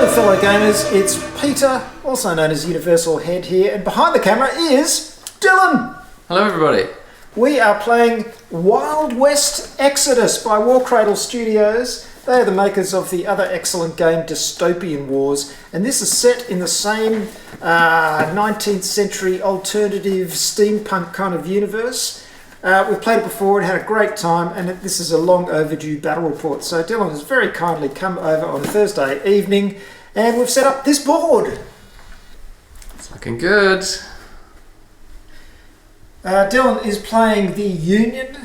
Hello fellow gamers, it's Peter, also known as Universal Head here, and behind the camera is Dylan. Hello everybody. We are playing Wild West Exodus by Warcradle Studios. They are the makers of the other excellent game Dystopian Wars, and this is set in the same 19th century alternative steampunk kind of universe. We've played it before and had a great time, and this is a long overdue battle report. So Dylan has very kindly come over on Thursday evening and we've set up this board. It's looking good. Dylan is playing the Union.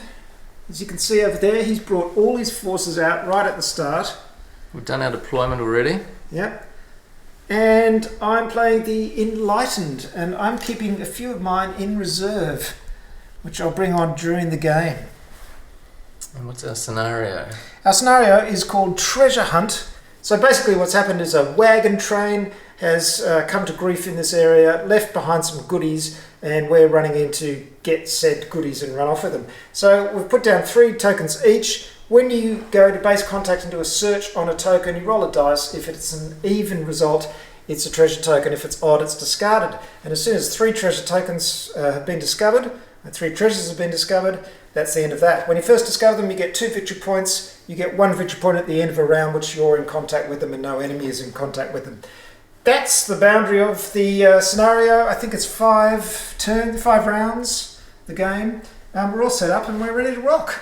As you can see over there, he's brought all his forces out right at the start. We've done our deployment already. Yep. And I'm playing the Enlightened, and I'm keeping a few of mine in reserve, which I'll bring on during the game. And what's our scenario? Our scenario is called Treasure Hunt. So basically what's happened is a wagon train has come to grief in this area, left behind some goodies, and we're running in to get said goodies and run off with them. So we've put down 3 tokens each. When you go to base contact and do a search on a token, you roll a dice. If it's an even result, it's a treasure token. If it's odd, it's discarded. And as soon as 3 treasure tokens have been discovered, 3 treasures have been discovered, that's the end of that. When you first discover them, you get 2 victory points. You get 1 victory point at the end of a round, which you're in contact with them and no enemy is in contact with them. That's the boundary of the scenario. I think it's 5 rounds, the game. We're all set up and we're ready to rock.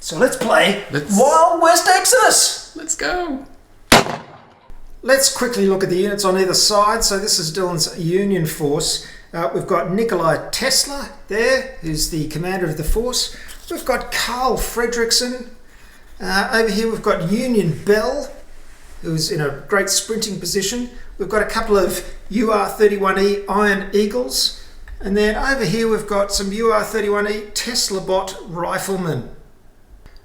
So let's play Wild West Exodus. Let's go. Let's quickly look at the units on either side. So this is Dylan's Union force. We've got Nikolai Tesla there, who's the commander of the force. We've got Carl Fredrickson. Over here we've got Union Bell, who's in a great sprinting position. We've got a couple of UR-31E Iron Eagles. And then over here we've got some UR-31E Tesla bot riflemen.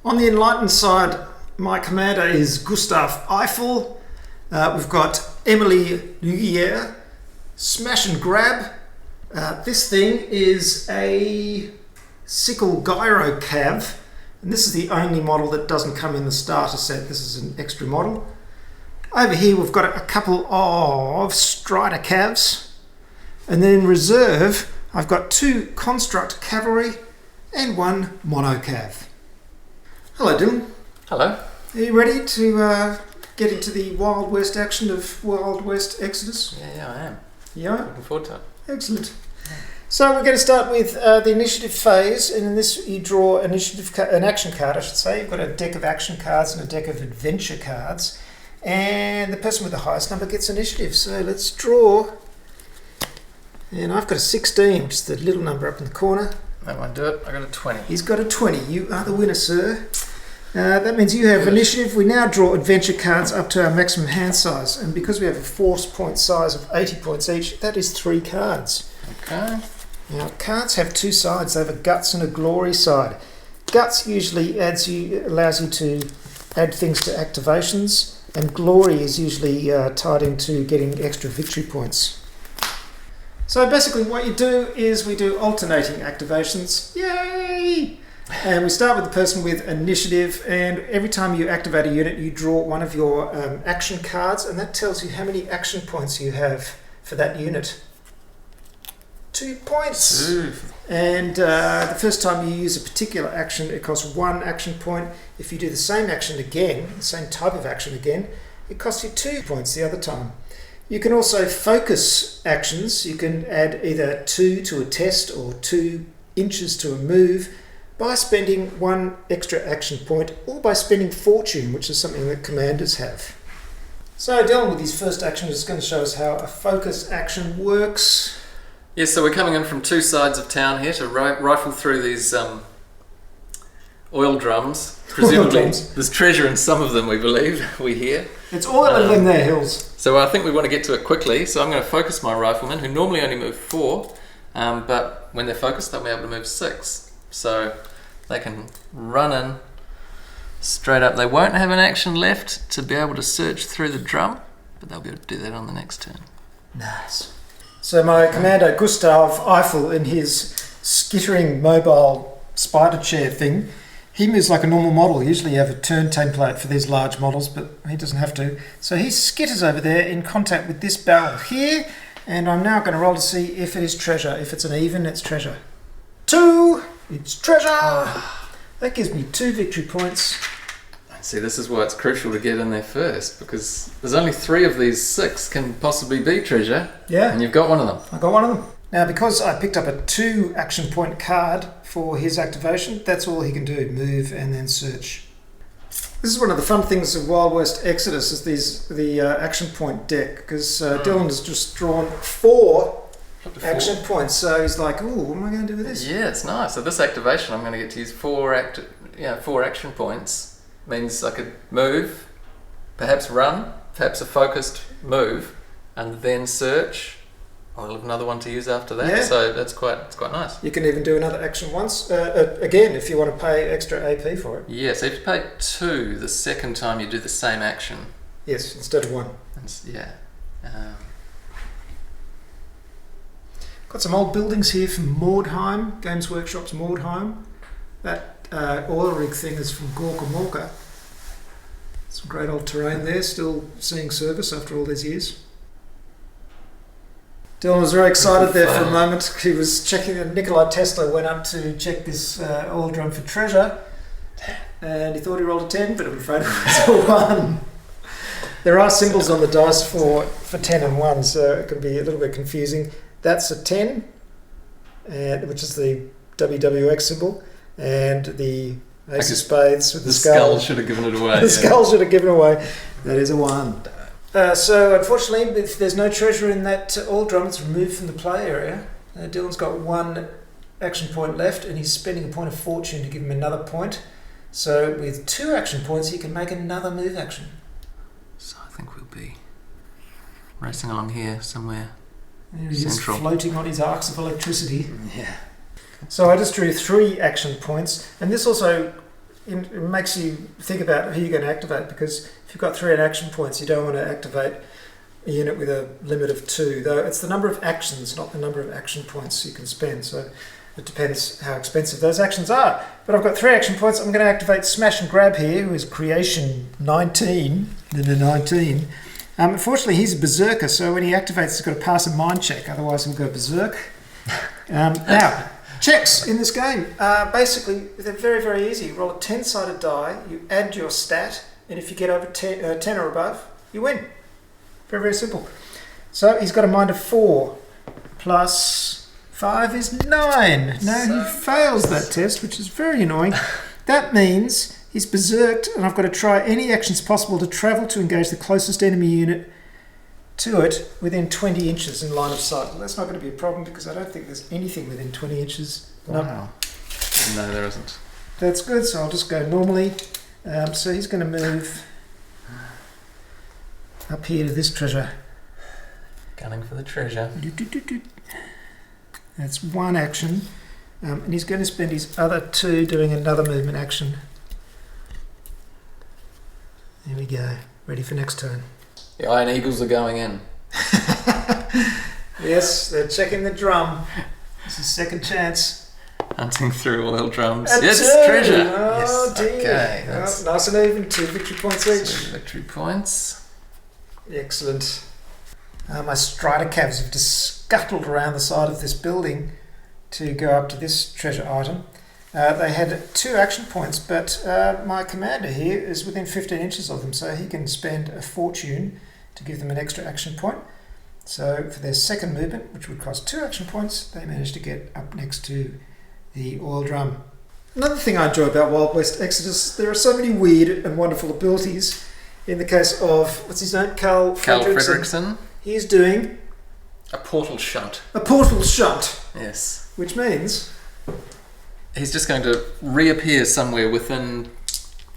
On the Enlightened side, my commander is Gustav Eiffel. We've got Emily Lugier, Smash and Grab. This thing is a Sickle Gyro Cav, and this is the only model that doesn't come in the starter set. This is an extra model. Over here we've got a couple of Strider Cavs, and then in reserve I've got 2 Construct Cavalry and 1 Mono Cav. Hello Dylan. Hello. Are you ready to get into the Wild West action of Wild West Exodus? Yeah, I am. Yeah? Looking forward to it. Excellent. So we're going to start with the initiative phase, and in this you draw an action card, I should say. You've got a deck of action cards and a deck of adventure cards, and the person with the highest number gets initiative. So let's draw, and I've got a 16, which is the little number up in the corner. That won't do it. I got a 20. He's got a 20. You are the winner, sir. That means you have initiative. We now draw adventure cards up to our maximum hand size, and because we have a force point size of 80 points each, that is 3 cards. Okay. Now, cards have 2 sides. They have a guts and a glory side. Guts usually allows you to add things to activations, and glory is usually tied into getting extra victory points. So basically what you do is we do alternating activations. Yay! And we start with the person with initiative, and every time you activate a unit you draw one of your action cards, and that tells you how many action points you have for that unit. 2 points. Ooh. And the first time you use a particular action it costs 1 action point. If you do the same action again, the same type of action again, it costs you 2 points the other time. You can also focus actions. You can add either 2 to a test or 2 inches to a move by spending 1 extra action point, or by spending fortune, which is something that commanders have. So Dylan with his first action is going to show us how a focus action works. Yes, so we're coming in from 2 sides of town here to rifle through these oil drums. Presumably there's treasure in some of them, we believe, we hear. It's oil in their hills. So I think we want to get to it quickly, so I'm going to focus my riflemen, who normally only move 4, but when they're focused they'll be able to move 6. So they can run in straight up. They won't have an action left to be able to search through the drum, but they'll be able to do that on the next turn. Nice. So my commander Gustav Eiffel, in his skittering mobile spider chair thing, He moves like a normal model. Usually you have a turn template for these large models, but he doesn't have to. So he skitters over there in contact with this barrel here, and I'm now going to roll to see if it is treasure. If it's an even, it's treasure. 2! It's treasure! That gives me 2 victory points. See, this is why it's crucial to get in there first, because there's only 3 of these 6 can possibly be treasure. Yeah. And you've got one of them. I got one of them. Now, because I picked up a 2 action point card for his activation, that's all he can do, move and then search. This is one of the fun things of Wild West Exodus, is the action point deck, because Dylan has just drawn 4 action points, so he's like, ooh, what am I going to do with this? Yeah, it's nice. So this activation, I'm going to get to use 4 action points. Means I could move, perhaps run, perhaps a focused move, and then search. I'll have another one to use after that, Yeah. so it's quite nice. You can even do another action once, again, if you want to pay extra AP for it. Yeah, so if you pay 2 the second time you do the same action. Yes, instead of 1. Yeah. Got some old buildings here from Mordheim, Games Workshop's Mordheim. That oil rig thing is from Gorka Morka. Some great old terrain there, still seeing service after all these years. Dylan was very excited there for a moment. He was checking, and Nikola Tesla went up to check this oil drum for treasure, and he thought he rolled a 10, but I'm afraid it was a 1. There are symbols on the dice for 10 and 1, so it can be a little bit confusing. That's a 10, which is the WWX symbol, and the Ace of Spades with the skull. The skull should have given it away. The skull should have given away. That is a 1. So unfortunately, if there's no treasure in that oil drum, it's removed from the play area. Dylan's got 1 action point left, and he's spending a point of fortune to give him another point. So with 2 action points, he can make another move action. So I think we'll be racing along here somewhere. There he is, Central. floating on his arcs of electricity. Yeah. So I just drew 3 action points, and this also it makes you think about who you're going to activate, because if you've got 3 action points, you don't want to activate a unit with a limit of 2, though it's the number of actions, not the number of action points you can spend, so it depends how expensive those actions are. But I've got 3 action points. I'm going to activate Smash and Grab here, who is Creation 19, unfortunately, he's a berserker, so when he activates, he's got to pass a mind check, otherwise he'll go berserk. Now, checks in this game are basically, they're very, very easy. You roll a 10-sided die, you add your stat, and if you get over 10 or above, you win. Very, very simple. So he's got a mind of 4, plus 5 is 9. No, he fails that test, which is very annoying. That means he's berserked, and I've got to try any actions possible to travel to engage the closest enemy unit to it within 20 inches in line of sight. Well, that's not going to be a problem, because I don't think there's anything within 20 inches. Wow. No, there isn't. That's good, so I'll just go normally. So he's going to move up here to this treasure. Gunning for the treasure. That's 1 action. And he's going to spend his other 2 doing another movement action. There we go. Ready for next turn. The Iron Eagles are going in. Yes, they're checking the drum. This is second chance. Hunting through oil drums. A Yes, 2. treasure. Oh, Yes. dear. Okay. Well, That's nice and even. 2 victory points each. 2 victory points. Excellent. My Strider Cavs have just scuttled around the side of this building to go up to this treasure item. They had 2 action points, but my commander here is within 15 inches of them, so he can spend a fortune to give them an extra action point. So for their second movement, which would cost 2 action points, they managed to get up next to the oil drum. Another thing I enjoy about Wild West Exodus, there are so many weird and wonderful abilities. In the case of, what's his name? Carl Fredrickson. He's doing a portal shunt. A portal shunt. Yes. Which means he's just going to reappear somewhere within,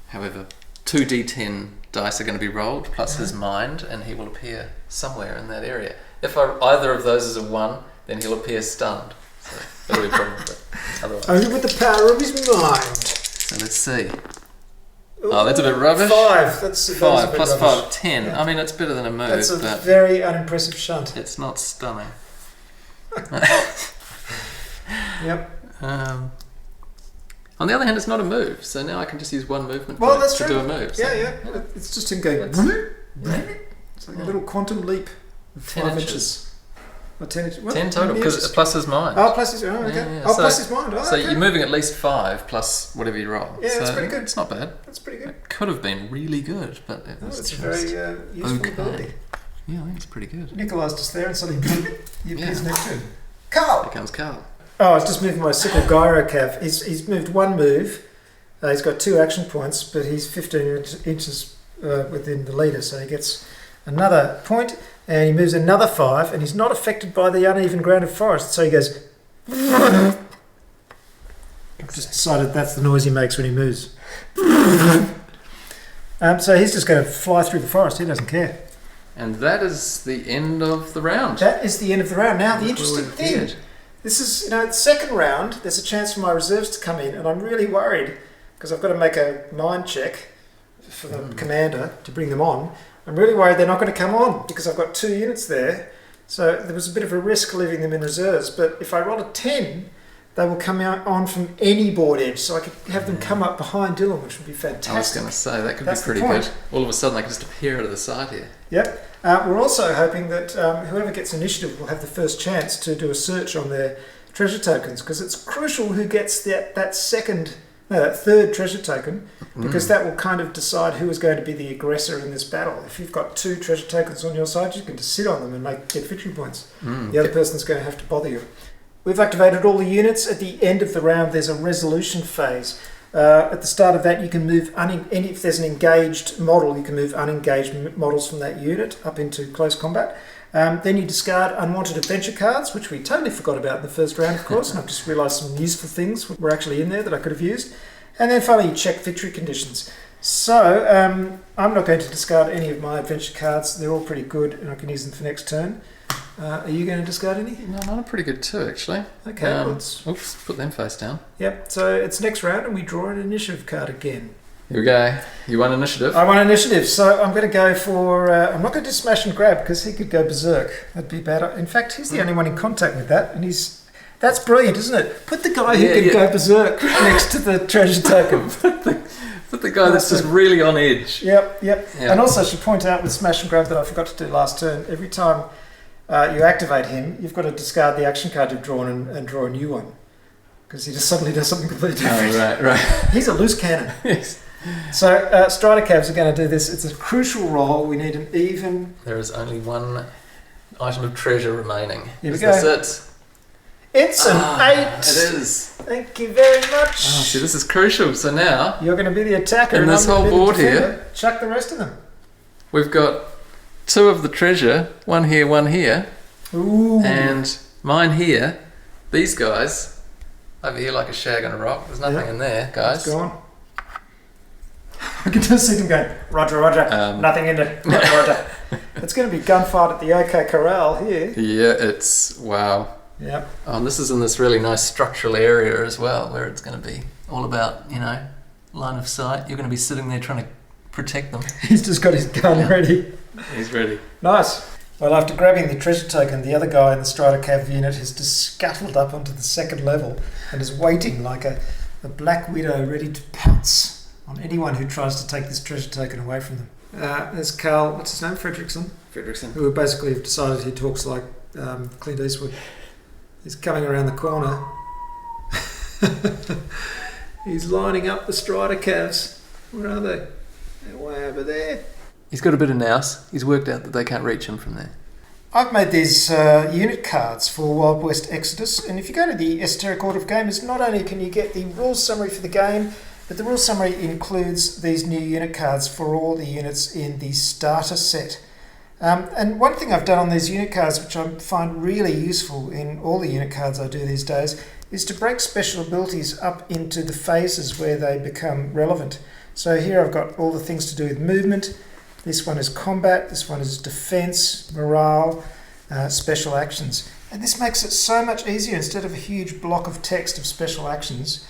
however, 2d10 dice are going to be rolled, plus his mind, and he will appear somewhere in that area. If either of those is a 1, then he'll appear stunned. So that'll be a problem, but otherwise. Only with the power of his mind. So let's see. Oh, that's a bit rubbish. 5. That's 5 plus rubbish. 5, 10. Yeah. I mean, it's better than a move, That's a but very unimpressive shunt. it's not stunning. Yep. On the other hand, it's not a move, so now I can just use one movement Well, point that's to true. do a move. So, Yeah. It's just him going. It's like a little quantum leap of 10 5 inches. Or 10 inches. What? 10 total, because plus his mind. Oh, plus his. Oh, okay. Yeah. Oh, So- plus his mind. Oh, So okay. you're moving at least 5 plus whatever you roll. Yeah, so that's pretty good. It's not bad. That's pretty good. It could have been really good, but it Oh, was it's a just very useful okay. ability. Yeah, I think it's pretty good. Nicolay's just there and suddenly he appears Yeah. next to him. Carl! Here comes Carl. Oh, I was just moving my sickle gyro cav. He's moved one move. He's got 2 action points, but he's 15 inches within the leader, so he gets another point, and he moves another 5, and he's not affected by the uneven ground of forest, so he goes. I've just decided that's the noise he makes when he moves. So he's just going to fly through the forest. He doesn't care. And that is the end of the round. That is the end of the round. Now, the Look interesting where it thing. appeared. This is, the second round, there's a chance for my reserves to come in, and I'm really worried because I've got to make a mind check for the commander to bring them on. I'm really worried they're not going to come on because I've got 2 units there. So there was a bit of a risk leaving them in reserves, but if I roll a 10, they will come out on from any board edge, so I could have them come up behind Dylan, which would be fantastic. I was going to say, that could That's be the pretty point. good. All of a sudden, they could just appear out of the side here. Yep. We're also hoping that whoever gets initiative will have the first chance to do a search on their treasure tokens, because it's crucial who gets that third treasure token, because that will kind of decide who is going to be the aggressor in this battle. If you've got 2 treasure tokens on your side, you can just sit on them and get victory points. The other person's going to have to bother you. We've activated all the units. At the end of the round, there's a resolution phase. At the start of that, you can move, if there's an engaged model, you can move unengaged models from that unit up into close combat. Then you discard unwanted adventure cards, which we totally forgot about in the first round, of course, and I've just realised some useful things were actually in there that I could have used. And then finally, you check victory conditions. So, I'm not going to discard any of my adventure cards. They're all pretty good, and I can use them for next turn. Are you going to discard any? No, mine are pretty good too, actually. Okay, let's... Oops, put them face down. Yep, so it's next round, and we draw an initiative card again. Here we go. You won initiative. I want initiative, so I'm going to go for... I'm not going to do smash and grab, because he could go berserk. That'd be bad. In fact, he's the only one in contact with that, and he's... That's brilliant, isn't it? Put the guy who can go berserk next to the treasure token. Put the guy that's just really on edge. Yep. And also, I should point out with smash and grab that I forgot to do last turn, every time you activate him, you've got to discard the action card you've drawn and draw a new one, because he just suddenly does something completely different. Oh, right. He's a loose cannon. Yes. So Strider Cavs are going to do this. It's a crucial roll. We need an even... There is only one item of treasure remaining. Here we Is go. this it? It's an 8. It is. Thank you very much. Oh, see, this is crucial. So now, You're going to be the attacker. in and this I'm gonna whole be the board defender. here, Chuck the rest of them. we've got 2 of the treasure, one here, Ooh. and mine here. These guys over here like a shag on a rock. There's nothing in there, guys. It's gone. I can just see them going, Roger, nothing in it, Roger. It's going to be gunfight at the OK Corral here. Yeah, it's... Wow. Yep. Oh, and this is in this really nice structural area as well, where it's going to be all about, line of sight. You're going to be sitting there trying to protect them. He's just got his gun ready. He's ready. Nice. Well, after grabbing the treasure token, the other guy in the Strider Cav unit has just scuttled up onto the second level and is waiting like a black widow ready to pounce on anyone who tries to take this treasure token away from them. There's Carl, what's his name? Fredrickson, who basically have decided he talks like Clint Eastwood. He's coming around the corner. He's lining up the Strider Cavs. Where are they? They're way over there. He's got a bit of nous. He's worked out that they can't reach him from there. I've made these unit cards for Wild West Exodus, and if you go to the Esoteric Order of Gamers, not only can you get the rules summary for the game, but the rules summary includes these new unit cards for all the units in the starter set. And one thing I've done on these unit cards, which I find really useful in all the unit cards I do these days, is to break special abilities up into the phases where they become relevant. So here I've got all the things to do with movement. This one is combat, this one is defense, morale, special actions. And this makes it so much easier. Instead of a huge block of text of special actions,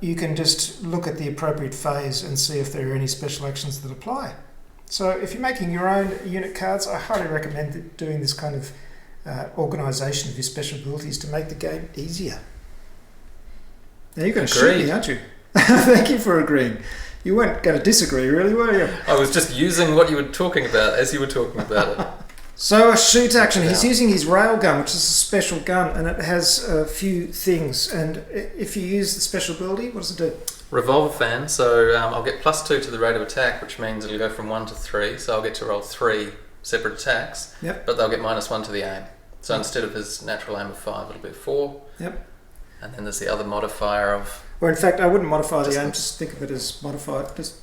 you can just look at the appropriate phase and see if there are any special actions that apply. So if you're making your own unit cards, I highly recommend doing this kind of organisation of your special abilities to make the game easier. Now you're going to shoot me, aren't you? Thank you for agreeing. You weren't going to disagree, really, were you? I was just using what you were talking about as you were talking about it. So a shoot action. He's using his railgun, which is a special gun, and it has a few things. And if you use the special ability, what does it do? Revolver fan, so I'll get +2 to the rate of attack, which means it'll go from 1 to 3, so I'll get to roll 3 separate attacks, Yep. but they'll get -1 to the aim. So instead of his natural aim of 5, it'll be 4. Yep. And then there's the other modifier of... Or in fact, I wouldn't modify the aim, just think of it as modified. It's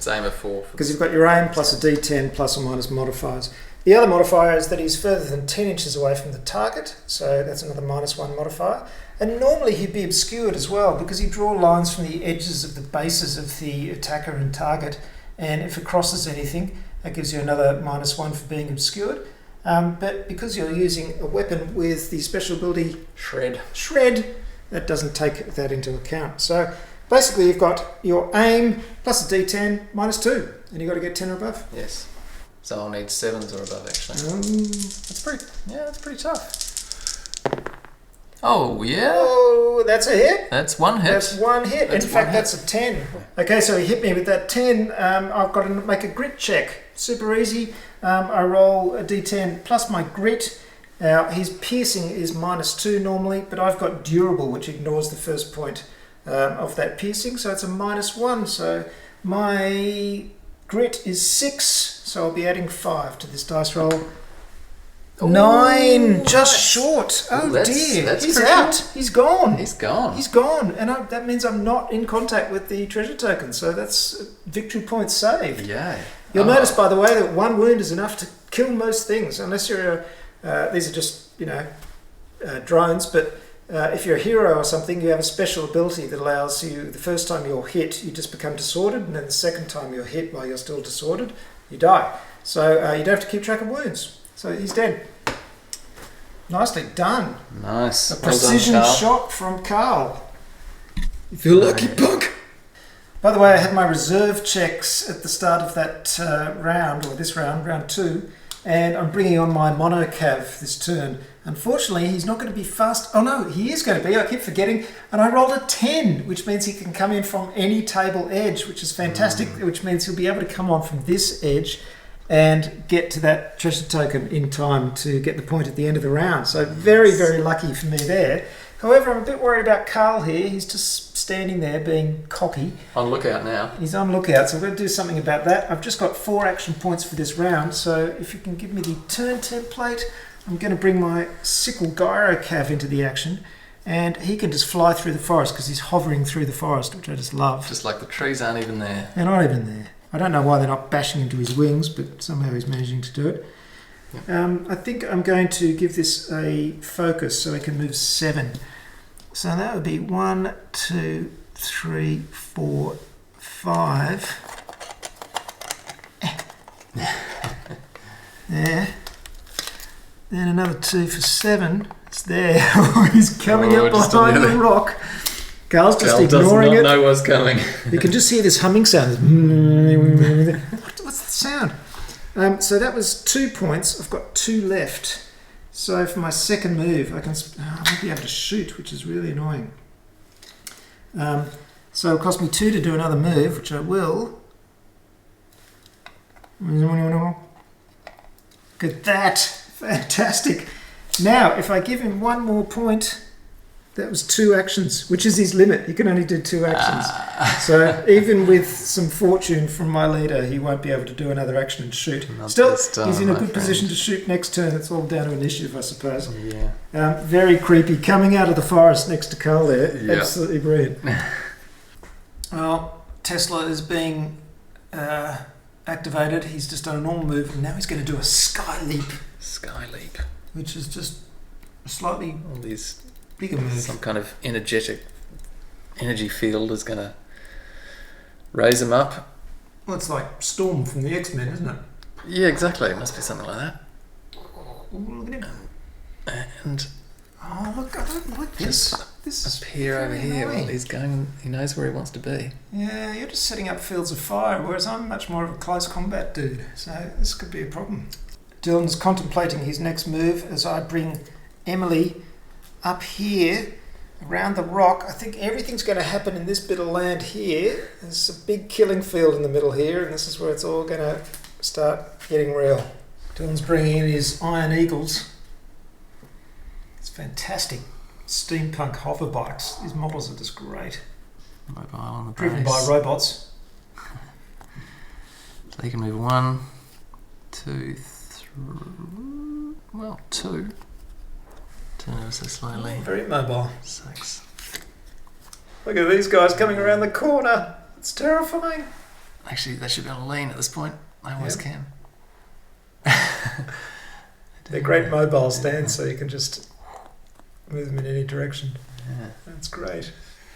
aim of 4. Because you've got your aim plus a d10 plus or minus modifiers. The other modifier is that he's further than 10 inches away from the target, so that's another -1 modifier. And normally he'd be obscured as well, because you draw lines from the edges of the bases of the attacker and target, and if it crosses anything, that gives you another -1 for being obscured. But because you're using a weapon with the special ability Shred, that doesn't take that into account. So basically you've got your aim plus a d10 -2, and you've got to get 10 or above. Yes. So I'll need 7s or above, actually. That's pretty tough. Oh, yeah. Oh, that's a hit. That's one hit. That's one hit. In fact, that's a 10. Okay, so he hit me with that 10. I've got to make a grit check. Super easy. I roll a d10 plus my grit. Now, his piercing is -2 normally, but I've got durable, which ignores the first point of that piercing, so it's a -1. So my grit is 6, so I'll be adding 5 to this dice roll. 9, just short. Oh dear, he's out. He's gone. He's gone. He's gone, and that means I'm not in contact with the treasure token. So that's victory point saved. Yeah. You'll notice, by the way, that 1 wound is enough to kill most things, unless you're these are just drones. But if you're a hero or something, you have a special ability that allows you. The first time you're hit, you just become disordered, and then the second time you're hit while you're still disordered, you die. So you don't have to keep track of wounds. So he's dead. Nicely done. Nice. A precision shot from Carl. You feel lucky, punk. By the way, I had my reserve checks at the start of that round, or this round 2, and I'm bringing on my monocav this turn. Unfortunately, he's not going to be fast. Oh no, he is going to be. I keep forgetting. And I rolled a 10, which means he can come in from any table edge, which is fantastic, which means he'll be able to come on from this edge and get to that treasure token in time to get the point at the end of the round. So very, very lucky for me there. However, I'm a bit worried about Carl here. He's just standing there being cocky. On lookout now. He's on lookout, so we're going to do something about that. I've just got 4 action points for this round, so if you can give me the turn template, I'm going to bring my sickle gyrocav into the action, and he can just fly through the forest because he's hovering through the forest, which I just love. Just like the trees aren't even there. They're not even there. I don't know why they're not bashing into his wings, but somehow he's managing to do it. I think I'm going to give this a focus so he can move 7. So that would be 1, 2, 3, 4, 5. There. Then another 2 for 7. It's there. He's coming up behind the rock. Carl's just ignoring it. Does not know what's coming. You can just hear this humming sound. What's the sound? So that was 2 points. I've got 2 left. So for my second move, I won't be able to shoot, which is really annoying. So it'll cost me 2 to do another move, which I will. Look at that. Fantastic. Now, if I give him 1 more point, that was 2 actions, which is his limit. He can only do 2 actions. So even with some fortune from my leader, he won't be able to do another action and shoot. Still, he's in a good position to shoot next turn. It's all down to initiative, I suppose. Yeah. Very creepy. Coming out of the forest next to Carl there. Yeah. Absolutely brilliant. Well, Tesla is being activated. He's just done a normal move, and now he's going to do a sky leap. Sky leap. Which is just a slightly all these bigger move. Some kind of energy field is going to raise him up. Well, it's like Storm from the X-Men, isn't it? Yeah, exactly. It must be something like that. Ooh, look at him. And look this is up here over here. annoying. Well, he's going. He knows where he wants to be. Yeah, you're just setting up fields of fire, whereas I'm much more of a close combat dude. So this could be a problem. Dylan's contemplating his next move as I bring Emily up here around the rock. I think everything's going to happen in this bit of land here. There's a big killing field in the middle here, and this is where it's all going to start getting real. Dylan's bringing in his iron eagles. It's fantastic. Steampunk hover bikes. These models are just great. Mobile on the base. Driven by robots. So you can move 1, 2, 3. Well, 2. Turn ever so slightly. Very mobile. 6. Look at these guys coming around the corner. It's terrifying. Actually, they should be on a lean at this point. I always can. They're great mobile stands, so you can just move them in any direction. Yeah. That's great.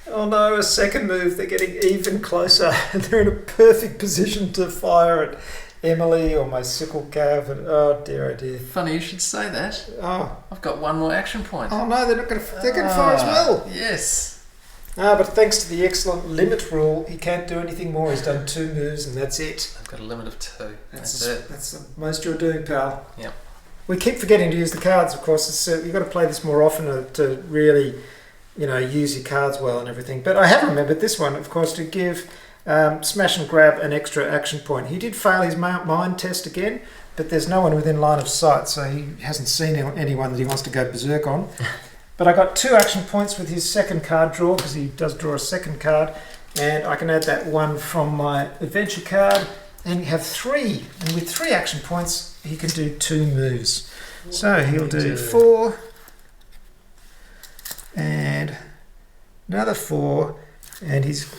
Oh no, a second move. They're getting even closer. They're in a perfect position to fire at Emily or my sickle cav. And, oh dear, oh dear. Funny you should say that. Oh, I've got 1 more action point. oh no, they're not going to. They're going to fire as well. Yes. But thanks to the excellent limit rule, he can't do anything more. He's done 2 moves and that's it. I've got a limit of 2. That's it. That's the most you're doing, pal. Yep. We keep forgetting to use the cards, of course. You've got to play this more often to really, use your cards well and everything. But I have remembered this one, of course, to give Smash and Grab an extra action point. He did fail his mind test again, but there's no one within line of sight, so he hasn't seen anyone that he wants to go berserk on. But I got 2 action points with his second card draw, because he does draw a second card, and I can add that 1 from my adventure card, and you have 3. And with 3 action points, he can do 2 moves. So he'll do 4, and another 4, and he's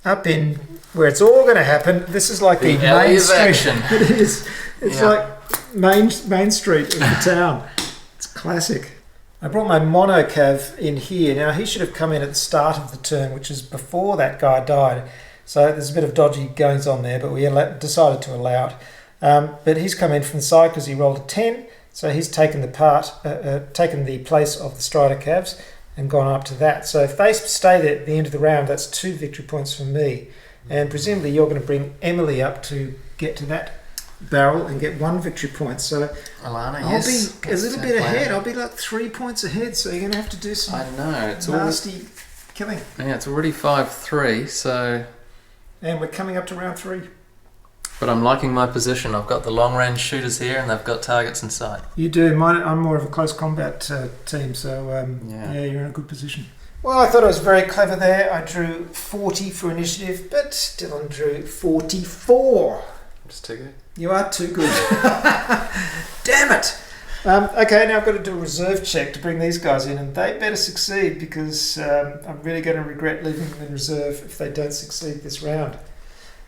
up in where it's all going to happen. This is like the main street. It is. It's like main street of the town. It's classic. I brought my mono cav in here. Now he should have come in at the start of the turn, which is before that guy died. So there's a bit of dodgy goings on there, but we decided to allow it. But he's come in from the side because he rolled a 10, so he's taken the place of the Strider Cavs and gone up to that. So if they stay there at the end of the round, that's 2 victory points for me. And presumably you're going to bring Emily up to get to that barrel and get 1 victory point. So Alana, I'll yes. be a little bit ahead. I'll be like 3 points ahead, so you're going to have to do some nasty killing. Yeah, it's already 5-3, so... And we're coming up to round 3. But I'm liking my position. I've got the long-range shooters here, and they've got targets in sight. You do. I'm more of a close combat team, so yeah, you're in a good position. Well, I thought I was very clever there. I drew 40 for initiative, but Dylan drew 44. Just too good. You are too good. Damn it! Okay, now I've got to do a reserve check to bring these guys in, and they better succeed, because I'm really going to regret leaving them in reserve if they don't succeed this round.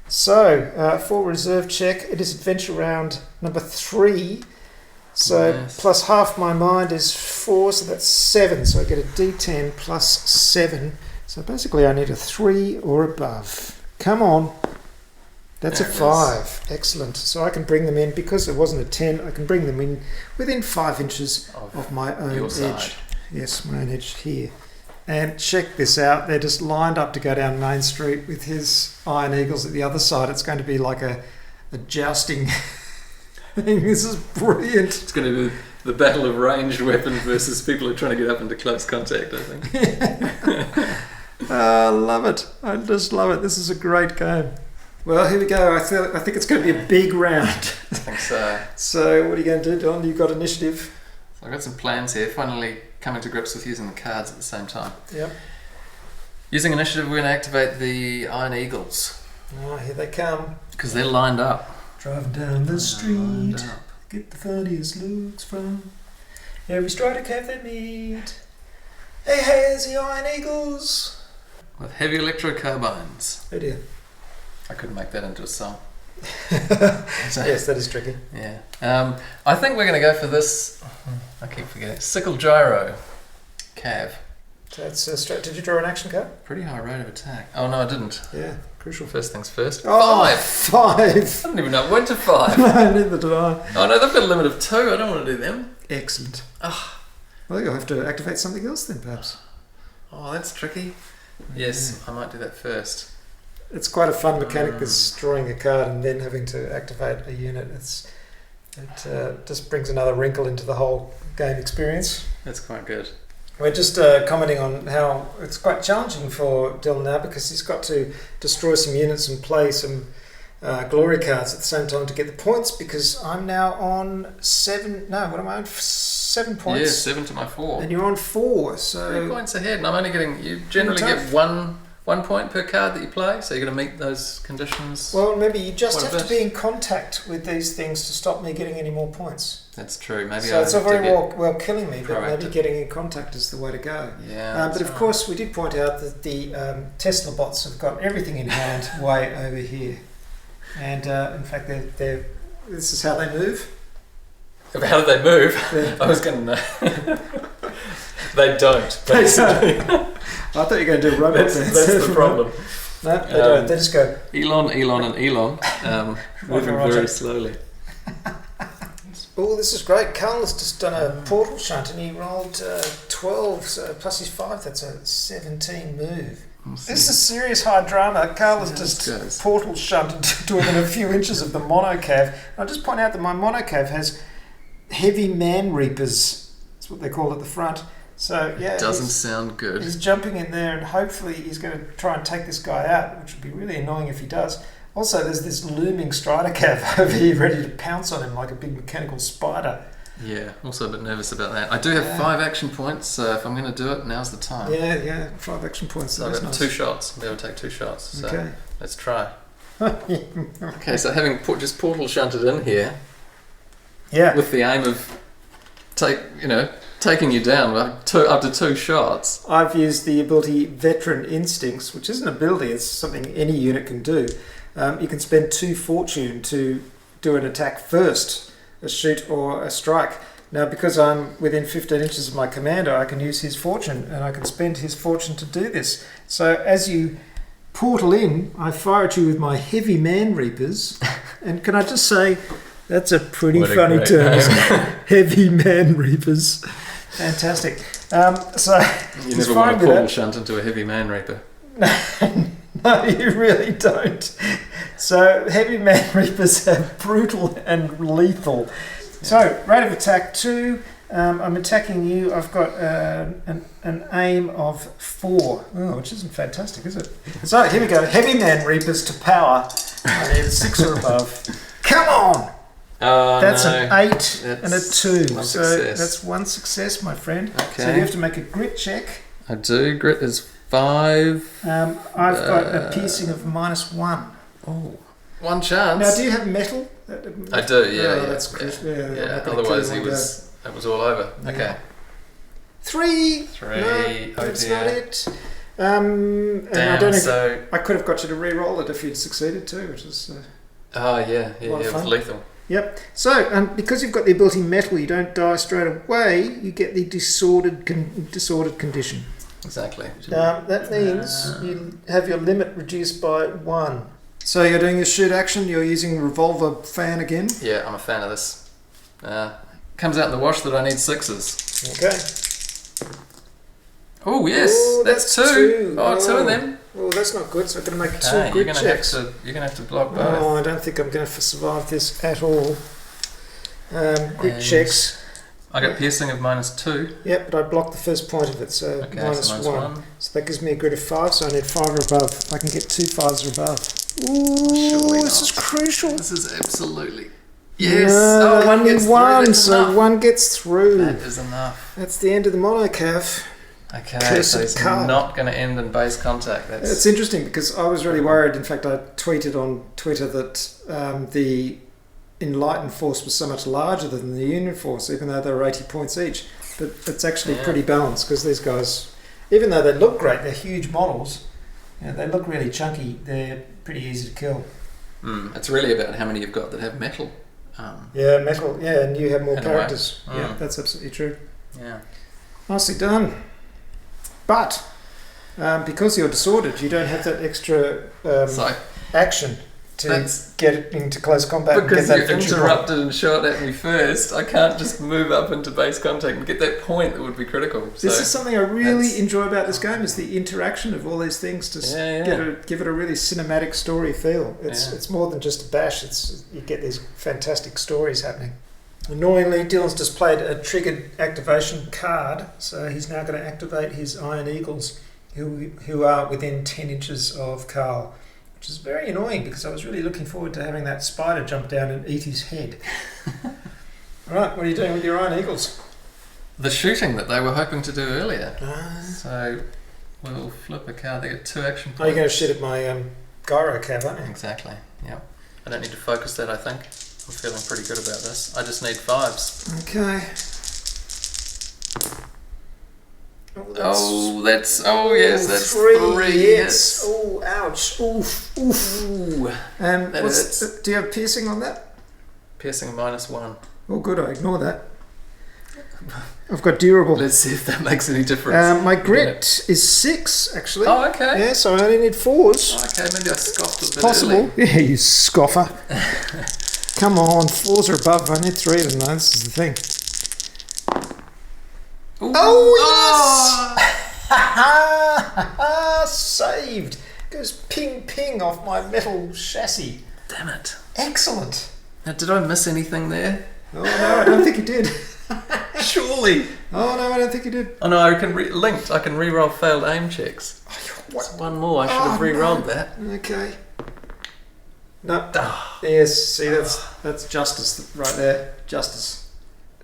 So, for reserve check, it is adventure round number 3. So, nice. Plus half my mind is 4, so that's 7. So I get a D10 plus 7. So basically I need a 3 or above. Come on. That's a 5. Excellent. So I can bring them in, because it wasn't a 10, I can bring them in within 5 inches of my own edge. Yes, my own edge here. And check this out, they're just lined up to go down Main Street with his Iron Eagles at the other side. It's going to be like a jousting thing. This is brilliant. It's going to be the battle of ranged weapons versus people who are trying to get up into close contact, I think. I love it. I just love it. This is a great game. Well, here we go. I think it's going to be a big round. I think so. So what are you going to do, Don? You've got initiative. So I've got some plans here. Finally coming to grips with using the cards at the same time. Yep. Using initiative, we're going to activate the Iron Eagles. Oh, here they come. Because they're lined up. Driving down the street, get the funniest looks from every Strider Cave they meet. Hey, there's the Iron Eagles. With heavy electrocarbines. Oh dear. I could make that into a song. Yes, that is tricky. Yeah. I think we're going to go for this. I keep forgetting. Sickle Gyro. Cav. That's did you draw an action card? Pretty high rate of attack. Oh, no, I didn't. Yeah, crucial. First things first. Oh, 5! 5! I don't even know it went to 5. No, neither did I. Oh, no, they've got a limit of 2. I don't want to do them. Excellent. Oh, Well, you'll have to activate something else then, perhaps. oh that's tricky. Yes, I might do that first. It's quite a fun mechanic, this drawing a card and then having to activate a unit. It just brings another wrinkle into the whole game experience. That's quite good. We're just commenting on how it's quite challenging for Dylan now because he's got to destroy some units and play some glory cards at the same time to get the points, because I'm now on 7. No, what am I on? 7 points. Yeah, 7 to my 4. And you're on 4, so 3 points ahead, and I'm only getting. You generally get one point per card that you play, so you're going to meet those conditions. Well, remember, you just have to be in contact with these things to stop me getting any more points. That's true. Maybe so I it's all have to very get well killing me, but proactive. maybe getting in contact is the way to go. Yeah. But of course, we did point out that the Tesla bots have got everything in hand way over here, and in fact, they're this is how they move. How do they move? I was going to know. They don't. Basically. I thought you were going to do robots. That's the problem. No, they don't. They just go. Elon, and Elon, moving very slowly. Oh, this is great. Carl has just done a portal shunt and he rolled 12, so plus his 5, that's a 17 move. This is serious high drama. Carl has just portal shunted to within a few inches of the monocav. I'll just point out that my monocav has heavy man reapers. That's what they call it at the front. So yeah, it doesn't sound good. He's jumping in there and hopefully he's going to try and take this guy out, which would be really annoying if he does. Also, there's this looming strider cav over here ready to pounce on him like a big mechanical spider. Yeah, also a bit nervous about that. I do have 5 action points, so if I'm going to do it, now's the time. Yeah, 5 action points. So I've got 2 shots. I'll be able to take 2 shots. So okay. Let's try. Okay, so having just portal shunted in here, with the aim of taking you down up to 2 shots. I've used the ability Veteran Instincts, which isn't an ability, it's something any unit can do. You can spend 2 fortune to do an attack first, a shoot or a strike. Now, because I'm within 15 inches of my commander, I can use his fortune, and I can spend his fortune to do this. So as you portal in, I fire at you with my heavy man reapers, and can I just say, that's a pretty funny term, heavy man reapers. Fantastic. So you never want to portal shunt into a heavy man reaper. No, you really don't. So heavy man reapers are brutal and lethal. So rate of attack 2. I'm attacking you. I've got an aim of 4, which isn't fantastic, is it? So here we go. Heavy man reapers to power. I need a 6 or above. Come on. That's an 8 and a 2. So that's 1 success, my friend. Okay. So you have to make a grit check. I do. Grit is 5. I've got a piercing of -1. Oh, 1 chance. Now, do you have metal? I do. Yeah. That's good. Yeah. Otherwise, it was all over. Yeah. Okay. 3. No, that's not it. And I don't know. So I could have got you to re-roll it if you'd succeeded too, which is. It was lethal. Yep. So, because you've got the ability metal, you don't die straight away. You get the disordered condition. Exactly. That means you have your limit reduced by 1. So you're doing your shoot action. You're using revolver fan again. Yeah, I'm a fan of this. Comes out in the wash that I need 6s. Okay. Oh yes, that's 2. 2 of them. Oh, that's not good. So I'm going to make 2 you're grit gonna checks. you're going to have to block both. Oh, I don't think I'm going to survive this at all. Grit checks. I got piercing of -2. Yep, but I blocked the first point of it, so -1. So that gives me a grit of 5, so I need 5 or above. I can get 2 5s or above. Ooh, this is crucial. This is absolutely... Yes! No, one only gets 1, through. so Enough. 1 gets through. That is enough. That's the end of the monocav. Okay, so it's not going to end in base contact. It's interesting because I was really worried. In fact, I tweeted on Twitter that the Enlightened force was so much larger than the Union force, even though they were 80 points each. But it's actually pretty balanced because these guys, even though they look great, they're huge models. They look really chunky. They're pretty easy to kill. It's really about how many you've got that have metal. Metal. Yeah, and you have more characters. Yeah, that's absolutely true. Yeah. Nicely done. But because you're disordered, you don't have that extra action to get it into close combat. Because and get that you interrupted and shot at me first, I can't just move up into base contact and get that point that would be critical. So this is something I really enjoy about this game, is the interaction of all these things to give it a really cinematic story feel. It's more than just a bash. You get these fantastic stories happening. Annoyingly, Dylan's just played a triggered activation card, so he's now going to activate his Iron Eagles, who are within 10 inches of Carl, which is very annoying because I was really looking forward to having that spider jump down and eat his head. Right, what are you doing with your Iron Eagles? The shooting that they were hoping to do earlier. So we'll flip a card. They get 2 action points. Oh, you're going to shoot at my gyro cav, aren't you? Exactly, yeah. I don't need to focus that, I think. I'm feeling pretty good about this. I just need 5s. Okay. That's 3 hits. Oh, ouch. Oof, oof. Ooh, And that hurts. do you have piercing on that? Piercing -1. Oh, good. I ignore that. I've got durable. Let's see if that makes any difference. My grit is 6, actually. Oh, okay. Yeah, so I only need 4s. Okay, maybe I scoffed a bit Possible. early. Yeah, you scoffer. Come on, 4s are above. I need 3 of them, though. This is the thing. Ooh. Oh, yes! Saved. Goes ping ping off my metal chassis. Damn it. Excellent. Now, did I miss anything there? Oh, no, I don't think you did. Surely. Oh, no, I don't think you did. Oh no, I can linked. I can re-roll failed aim checks. What? That's one more. I should have re-rolled that. Okay. No. Ah. Yes, see, that's justice right there. Justice.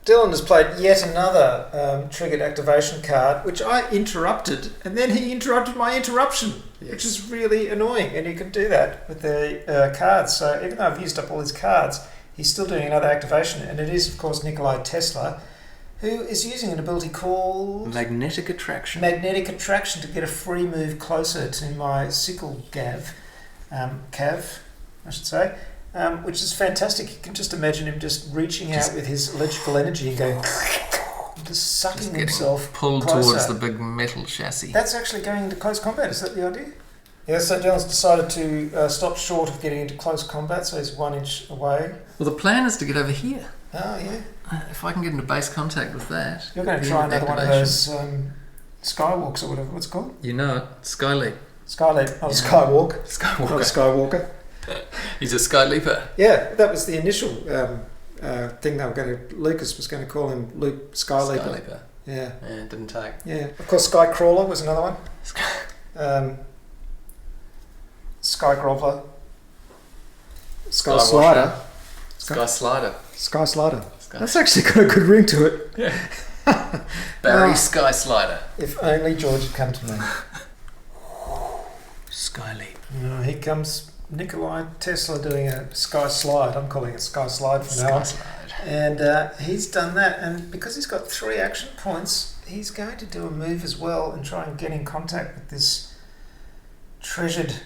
Dylan has played yet another triggered activation card, which I interrupted, and then he interrupted my interruption, which is really annoying. And you can do that with the cards. So even though I've used up all his cards, he's still doing another activation, and it is, of course, Nikola Tesla, who is using an ability called Magnetic Attraction. Magnetic Attraction to get a free move closer to my sickle cav, I should say, which is fantastic. You can just imagine him just reaching out with his electrical energy and going, just sucking himself pulled closer. towards the big metal chassis. That's actually going into close combat. Is that the idea? Yeah, so Dylan's decided to stop short of getting into close combat, so he's 1 inch away. Well, the plan is to get over here. Oh, yeah. If I can get into base contact with that. You're going to try another one of those skywalks or whatever. What's it called? You know it. Skyleap. Skyleap. Not a skywalk. Skywalker. Not a skywalker. He's a skyleaper. Yeah, that was the initial thing they were going to... Lucas was going to call him Luke Skyleaper. Skyleaper. Yeah. Yeah, it didn't take. Yeah. Of course, Skycrawler was another one. Sky Groveler. Sky Slider. Sky Slider. Sky Slider. That's actually got a good ring to it. Yeah. Barry Sky Slider. If only George had come to me. Skyleap. Here comes Nikola Tesla doing a Sky Slide. I'm calling it Sky Slide from now on. Sky Slide. And he's done that. And because he's got 3 action points, he's going to do a move as well and try and get in contact with this treasured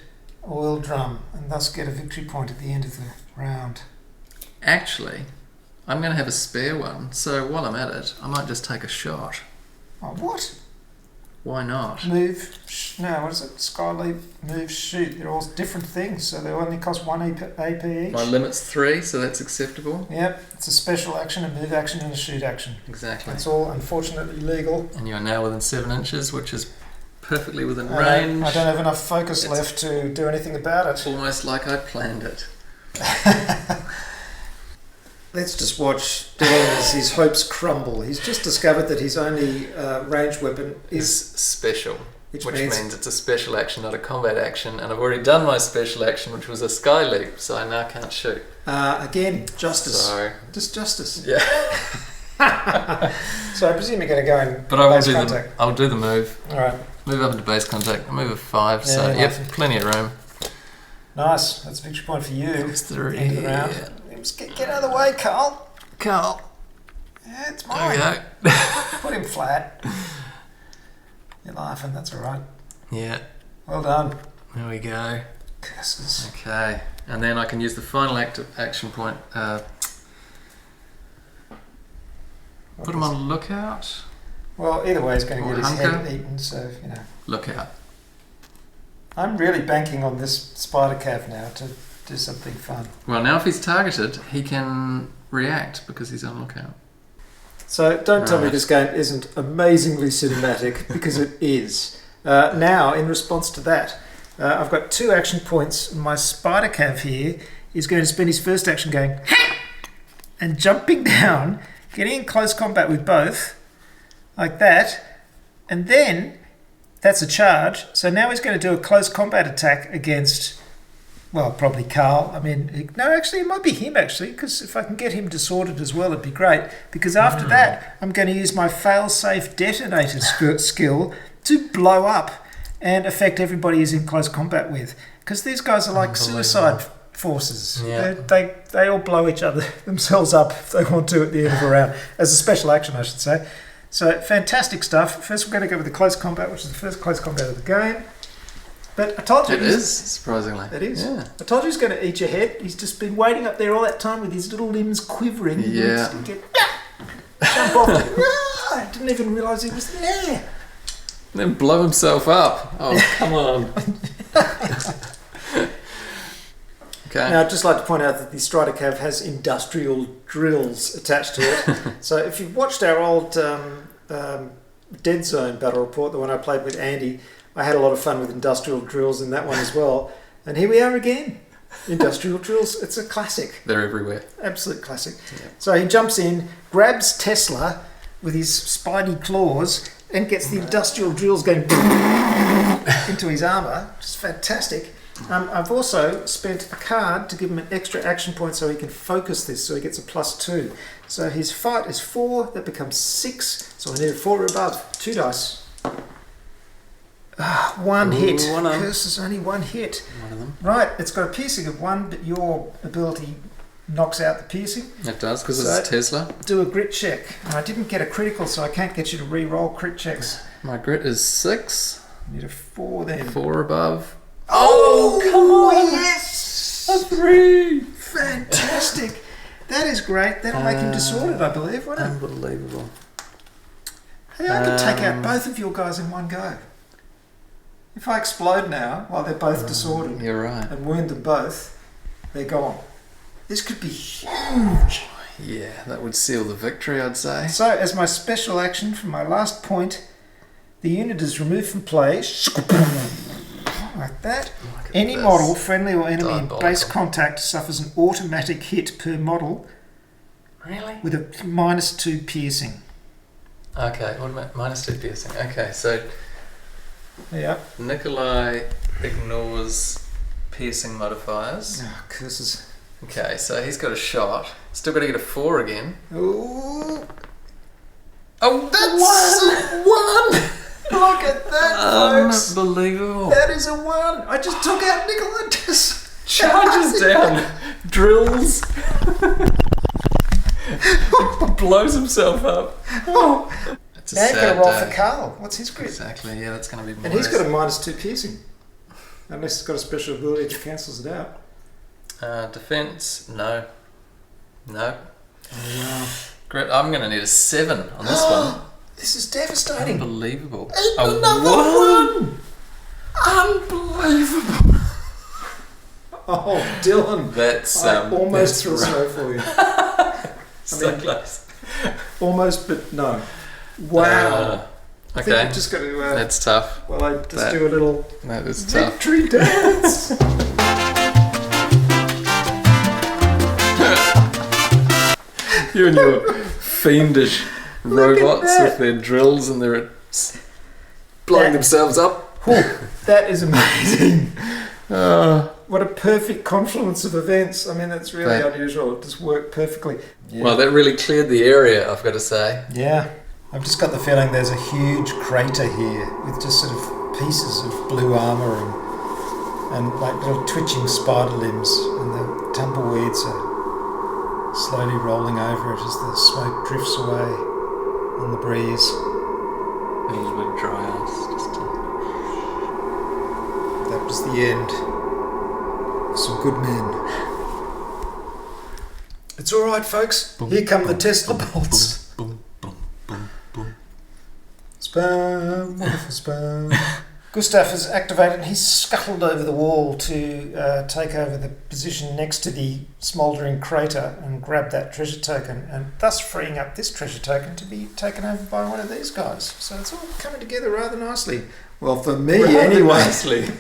oil drum and thus get a victory point at the end of the round. Actually, I'm going to have a spare one, so while I'm at it, I might just take a shot. Oh, what? Why not? Move, what is it? Skyleap, move, shoot. They're all different things, so they only cost 1 AP each. My limit's 3, so that's acceptable. Yep, it's a special action, a move action, and a shoot action. Exactly. It's all unfortunately legal. And you're now within 7 inches, which is perfectly within range. I don't have enough focus left to do anything about it. Almost like I planned it. Let's just watch Dylan as his hopes crumble. He's just discovered that his only ranged weapon is special, which means it's a special action, not a combat action. And I've already done my special action, which was a sky leap, so I now can't shoot. Again, justice. So, just justice. Yeah. So I presume you're going to go in but I will base do contact. I'll do the move. All right. Move up into base contact. I'll move a 5. Yeah, so nice. yep, plenty of room. Nice. That's a victory point for you. That's 3. End of the round. Just get out of the way, Carl. Carl. Yeah, it's mine. There we go. Put him flat. You're laughing. That's all right. Yeah. Well done. There we go. Curses. Okay. And then I can use the final action point. Put him on lookout. Well, either way, he's going to Or get his hunker. head eaten, so, Lookout. I'm really banking on this spider cav now to do something fun. Well, now if he's targeted, he can react because he's on lookout. So don't tell me Right. this game isn't amazingly cinematic, because it is. Now, in response to that, I've got 2 action points. My spider cav here is going to spend his first action going, and jumping down, getting in close combat with both, like that, and then that's a charge. So now he's going to do a close combat attack against, well, probably Carl. I mean, no, actually, it might be him, actually, because if I can get him disordered as well, it'd be great. Because after that, I'm going to use my fail-safe detonator skill to blow up and affect everybody he's in close combat with. Because these guys are like suicide forces. Yeah. They all blow each other themselves up if they want to at the end of a round. As a special action, I should say. So, fantastic stuff. First, we're going to go with the close combat, which is the first close combat of the game. But I told you... It is, surprisingly. It is. Yeah. I told you he's going to eat your head. He's just been waiting up there all that time with his little limbs quivering. Yeah. Jump off. I didn't even realise he was there. Then blow himself up. Oh, come on. Okay. Now, I'd just like to point out that the Stratocav has industrial drills attached to it. So if you've watched our old Dead Zone battle report, the one I played with Andy, I had a lot of fun with industrial drills in that one as well. And here we are again. Industrial drills. It's a classic. They're everywhere. Absolute classic. Yeah. So he jumps in, grabs Tesla with his spidey claws, and gets the industrial drills going into his armour, which is fantastic. I've also spent a card to give him an extra action point so he can focus this, so he gets a +2. So his fight is 4, that becomes 6, so I need a 4 or above. 2 dice. One hit. Curse is only one hit. One of them. Right, it's got a piercing of 1, but your ability knocks out the piercing. It does, because So- it's Tesla. Do a grit check. And I didn't get a critical, so I can't get you to re-roll crit checks. My grit is 6. Need a 4 then. 4 above. Oh, come on! Yes! A 3! Fantastic. That is great. That'll make him disordered, I believe, won't it? Unbelievable. Hey, I could take out both of your guys in one go. If I explode now while they're both disordered You're right. and wound them both, they're gone. This could be huge. Yeah, that would seal the victory, I'd say. So, as my special action for my last point, the unit is removed from play. Like that. Look at Any this. model, friendly or enemy, in Diabolical. base contact suffers an automatic hit per model Really? with a -2 piercing. Okay, -2 piercing. Okay, so Yeah. Nikolai ignores piercing modifiers. Oh, curses. Okay, so he's got a shot. Still got to get a 4 again. Ooh. Oh, That's one! Look at that, folks. Unbelievable. That is a 1. I just took out Nicola. Just Charges down, drills, blows himself up. Oh. It's a Now you've got to sad roll day. for Carl. What's his grit? Exactly, yeah, that's going to be more. And he's got a -2 piercing. Unless he's got a special ability that cancels it out. Defense, no. No. Oh, wow. Grit, I'm going to need a 7 on this one. This is devastating. Unbelievable. Another 1! Unbelievable. Oh, Dylan. That's I almost that's feel rough. sorry for you. So mean- close. Almost, but no. Wow. I think Okay, I've just got to, that's tough. well, I just that- do a little That is tough. victory dance. You and your fiendish robots that. with their drills and their blowing That- themselves up. That is amazing. Uh, What a perfect confluence of events. I mean, that's really That- unusual. It just worked perfectly. Well, that really cleared the area, I've got to say. Yeah. I've just got the feeling there's a huge crater here with just sort of pieces of blue armour and like little twitching spider limbs, and the tumbleweeds are slowly rolling over it as the smoke drifts away on the breeze. A little bit of dry ice. Just to... That was the end of some good men. It's all right, folks. Here come the Tesla bolts. Boom, boom, boom, boom. Spam, wonderful spam. Gustav has activated and he's scuttled over the wall to take over the position next to the smouldering crater and grab that treasure token, and thus freeing up this treasure token to be taken over by one of these guys. So it's all coming together rather nicely. Well, for me anyway. Nicely.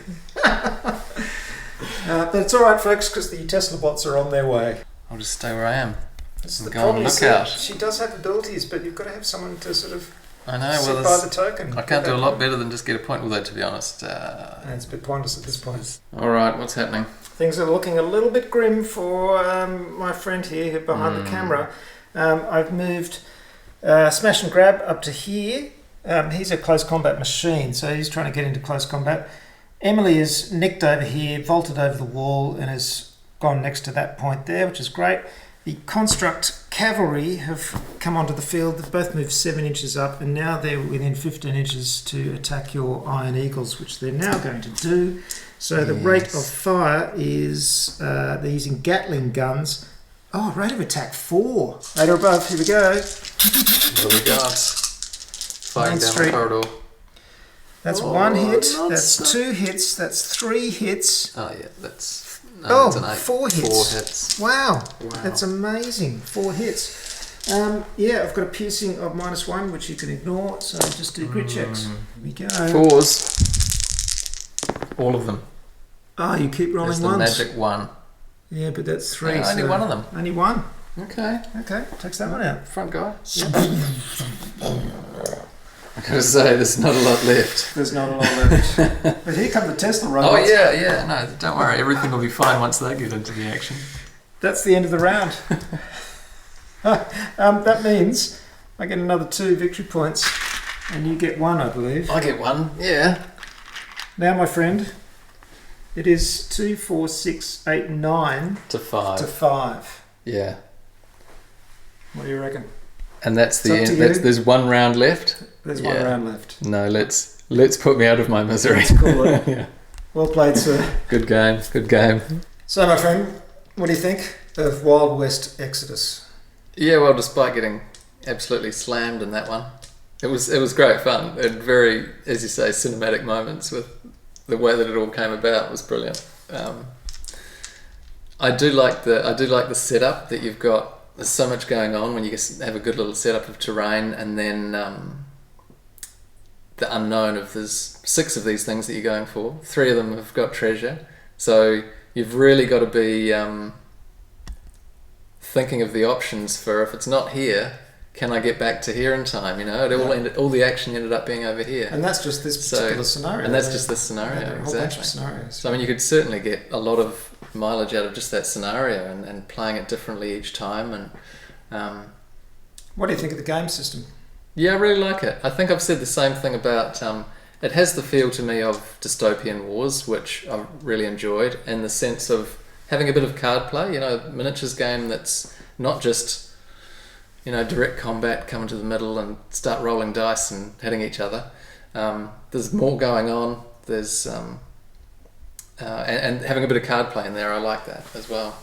But it's all right, folks, because the Tesla bots are on their way. I'll just stay where I am. The Go problem and is look that out. she does have abilities, but you've got to have someone to sort of I know. sit Well, by the token. I can't do a lot better than just get a point. Although, to be honest, It's a bit pointless at this point. all right, what's happening? Things are looking a little bit grim for my friend here behind the camera. I've moved Smash and Grab up to here. He's a close combat machine, so he's trying to get into close combat. Emily is nicked over here, vaulted over the wall, and has gone next to that point there, which is great. The Construct Cavalry have come onto the field. They've both moved 7 inches up, and now they're within 15 inches to attack your Iron Eagles, which they're now going to do. So the rate of fire is, they're using Gatling guns. Oh, rate of attack 4. 8 or above, here we go. What do we got? Firing Main down Street. the corridor. That's 1 hit, not that's so- 2 hits, that's 3 hits. Oh yeah, that's Oh, it's an 8. 4 hits. 4 hits. Wow, Wow. that's amazing. 4 hits. Yeah, I've got a piercing of -1, which you can ignore, so just do grit checks. Here we go. 4s. All of them. Oh, you keep rolling There's the ones. magic 1. Yeah, but that's 3. Yeah, only so- one of them. Only 1. Okay. Okay, takes that one out. Front guy. I gotta say, there's not a lot left. There's not a lot left. But here come the Tesla robots. Oh yeah. No, don't worry. Everything will be fine once they get into the action. That's the end of the round. That means I get another 2 victory points, and you get 1, I believe. I get 1. Yeah. Now, my friend, it is 2, 4, 6, 8, 9 To 5. to 5. Yeah. What do you reckon? And that's It's the up to end. you. There's 1 round left. There's 1 Yeah. round left. No, let's put me out of my misery. Let's call it. Yeah. Well played, sir. Good game. Good game. So, my friend, what do you think of Wild West Exodus? Yeah, well, despite getting absolutely slammed in that one, it was great fun. It very, as you say, cinematic moments with the way that it all came about was brilliant. I do like the setup that you've got. There's so much going on when you have a good little setup of terrain, and then the unknown of there's 6 of these things that you're going for. 3 of them have got treasure, so you've really got to be thinking of the options for, if it's not here, can I get back to here in time? You know, all the action ended up being over here. And that's just this particular scenario. And that's just this scenario, There are a whole bunch of exactly. scenarios. So I mean, you could certainly get a lot of mileage out of just that scenario and playing it differently each time. And What do you think of the game system? yeah, I really like it. I think I've said the same thing about it has the feel to me of dystopian wars, which I've really enjoyed, in the sense of having a bit of card play. You know, miniatures game that's not just, you know, direct combat, come into the middle and start rolling dice and hitting each other. There's more going on. There's and having a bit of card play in there, I like that as well.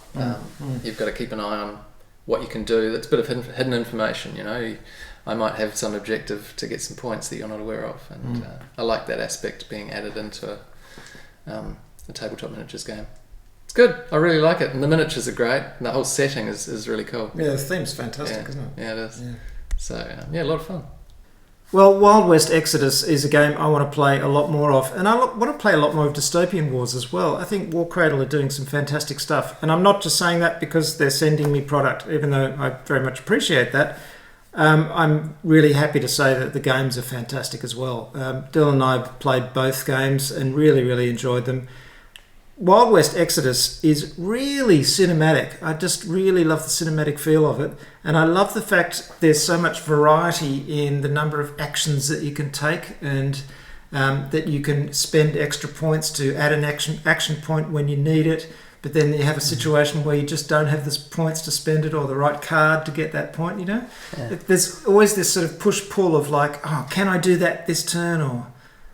You've got to keep an eye on what you can do. That's a bit of hidden information, you know. I might have some objective to get some points that you're not aware of, and I like that aspect being added into a tabletop miniatures game. It's good. I really like it, and the miniatures are great, and the whole setting is really cool. Yeah, the theme's fantastic, isn't it? Yeah, it is. Yeah. So yeah, a lot of fun. Well, Wild West Exodus is a game I want to play a lot more of, and I want to play a lot more of Dystopian Wars as well. I think Warcradle are doing some fantastic stuff, and I'm not just saying that because they're sending me product, even though I very much appreciate that. I'm really happy to say that the games are fantastic as well. Dylan and I have played both games and really, really enjoyed them. Wild West Exodus is really cinematic. I just really love the cinematic feel of it, and I love the fact there's so much variety in the number of actions that you can take, and that you can spend extra points to add an action point when you need it, but then you have a situation where you just don't have the points to spend it or the right card to get that point, you know? Yeah. There's always this sort of push-pull of like, oh, can I do that this turn, or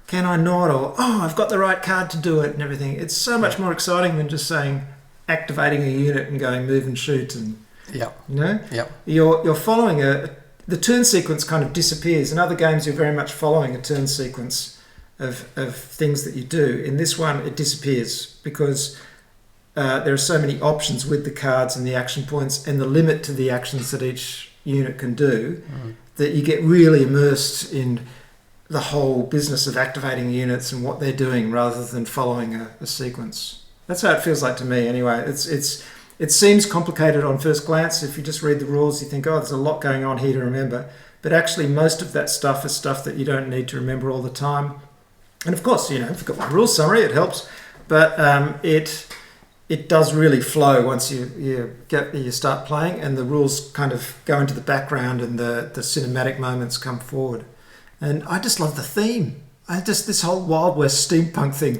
can I not, or oh, I've got the right card to do it and everything. It's so much more exciting than just saying activating a unit and going move and shoot, and Yeah. you know, Yeah. you're following the turn sequence kind of disappears. In other games, you're very much following a turn sequence of things that you do. In this one, it disappears because there are so many options with the cards and the action points and the limit to the actions that each unit can do that you get really immersed in the whole business of activating units and what they're doing rather than following a sequence. That's how it feels like to me anyway. It's It seems complicated on first glance. If you just read the rules, you think, oh, there's a lot going on here to remember. But actually, most of that stuff is stuff that you don't need to remember all the time. And of course, if you've got the rule summary, it helps. But it does really flow once you start playing, and the rules kind of go into the background and the cinematic moments come forward. And I just love the theme. This whole Wild West steampunk thing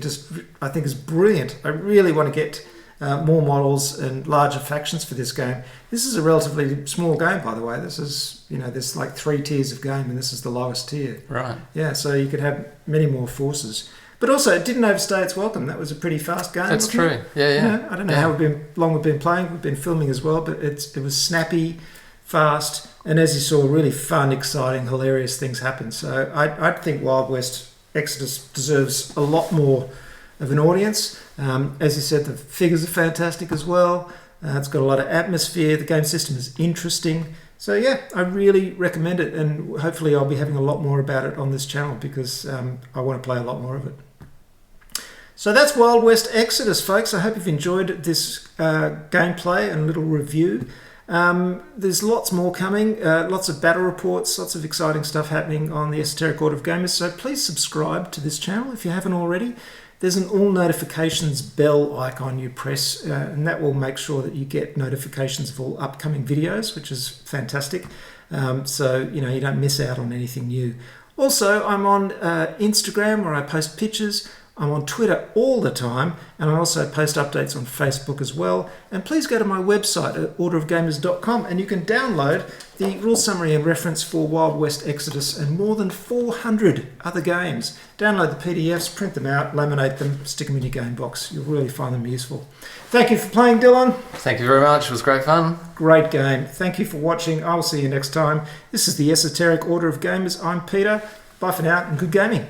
I think is brilliant. I really want to get more models and larger factions for this game. This is a relatively small game, by the way. This is, there's like 3 tiers of game, and this is the lowest tier. Right. Yeah, so you could have many more forces. But also, it didn't overstay its welcome. That was a pretty fast game. That's true. Yeah. I don't know how long we've been playing. We've been filming as well, but it was snappy, fast, and as you saw, really fun, exciting, hilarious things happen. So I think Wild West Exodus deserves a lot more of an audience. As you said, the figures are fantastic as well. It's got a lot of atmosphere. The game system is interesting. So yeah, I really recommend it, and hopefully I'll be having a lot more about it on this channel because I want to play a lot more of it. So that's Wild West Exodus, folks. I hope you've enjoyed this gameplay and little review. There's lots more coming, lots of battle reports, lots of exciting stuff happening on the Esoteric Order of Gamers. So please subscribe to this channel if you haven't already. There's an all notifications bell icon you press, and that will make sure that you get notifications of all upcoming videos, which is fantastic. So you don't miss out on anything new. Also, I'm on Instagram where I post pictures. I'm on Twitter all the time, and I also post updates on Facebook as well. And please go to my website at orderofgamers.com, and you can download the rule summary and reference for Wild West Exodus and more than 400 other games. Download the PDFs, print them out, laminate them, stick them in your game box. You'll really find them useful. Thank you for playing, Dylan. Thank you very much. It was great fun. Great game. Thank you for watching. I will see you next time. This is the Esoteric Order of Gamers. I'm Peter. Bye for now, and good gaming.